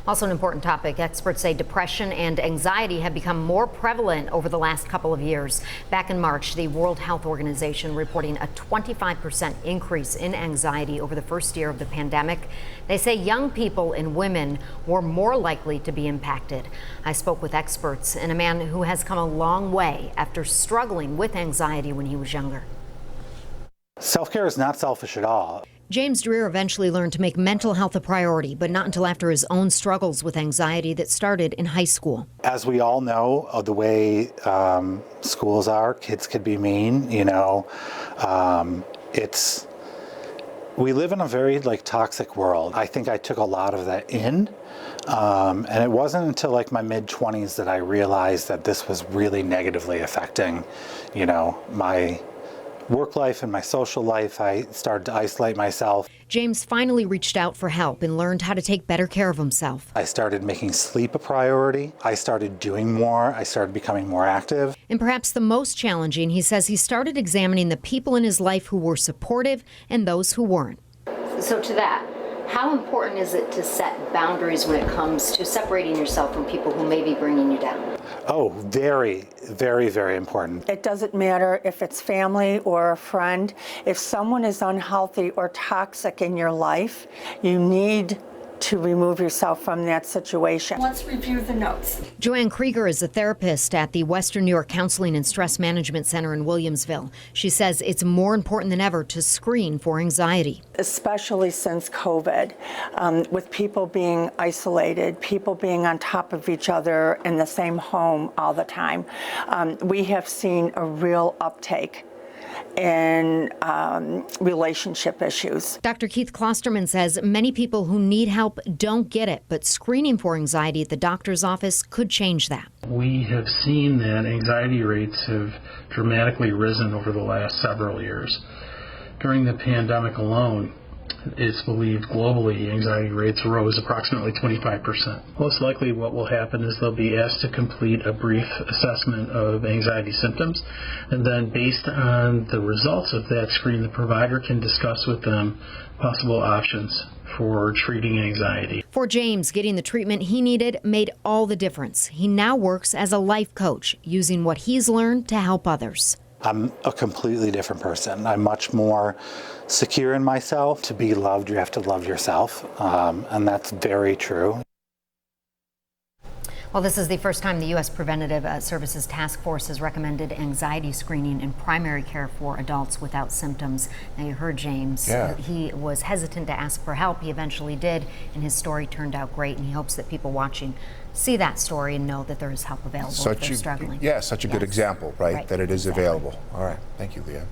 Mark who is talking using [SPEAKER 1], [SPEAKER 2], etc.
[SPEAKER 1] Also an important topic. Experts say depression and anxiety have become more prevalent over the last couple of years. Back in March, the World Health Organization reporting a 25% increase in anxiety over the first year of the pandemic. They say young people and women were more likely to be impacted. I spoke with experts and a man who has come a long way after struggling with anxiety when he was younger.
[SPEAKER 2] Self-care is not selfish at all.
[SPEAKER 1] James Dreer eventually learned to make mental health a priority, but not until after his own struggles with anxiety that started in high school.
[SPEAKER 2] As we all know, the way schools are, kids could be mean, we live in a very toxic world. I think I took a lot of that in, and it wasn't until my mid-20s that I realized that this was really negatively affecting, my work life and my social life. I started to isolate myself.
[SPEAKER 1] James finally reached out for help and learned how to take better care of himself.
[SPEAKER 2] I started making sleep a priority. I started doing more. I started becoming more active.
[SPEAKER 1] And perhaps the most challenging, he says he started examining the people in his life who were supportive and those who weren't. So to that, how important is it to set boundaries when it comes to separating yourself from people who may be bringing you down?
[SPEAKER 2] Oh, very, very, very important.
[SPEAKER 3] It doesn't matter if it's family or a friend. If someone is unhealthy or toxic in your life, you need to remove yourself from that situation. Let's review the notes.
[SPEAKER 1] Joanne Krieger is a therapist at the Western New York Counseling and Stress Management Center in Williamsville. She says it's more important than ever to screen for anxiety.
[SPEAKER 3] Especially since COVID, with people being isolated, people being on top of each other in the same home all the time, we have seen a real uptake in relationship issues.
[SPEAKER 1] Dr. Keith Klosterman says many people who need help don't get it, but screening for anxiety at the doctor's office could change that.
[SPEAKER 4] We have seen that anxiety rates have dramatically risen over the last several years. During the pandemic alone, it's believed globally anxiety rates rose approximately 25%. Most likely what will happen is they'll be asked to complete a brief assessment of anxiety symptoms, and then based on the results of that screen, the provider can discuss with them possible options for treating anxiety.
[SPEAKER 1] For James, getting the treatment he needed made all the difference. He now works as a life coach, using what he's learned to help others.
[SPEAKER 2] I'm a completely different person. I'm much more secure in myself. To be loved, you have to love yourself, and that's very true.
[SPEAKER 1] Well, this is the first time the U.S. Preventative Services Task Force has recommended anxiety screening in primary care for adults without symptoms. Now, you heard James.
[SPEAKER 5] Yeah.
[SPEAKER 1] He was hesitant to ask for help. He eventually did, and his story turned out great, and he hopes that people watching see that story and know that there is help available if they're struggling.
[SPEAKER 5] Yeah, such a good example, right? That it is available. All right. Thank you, Leah.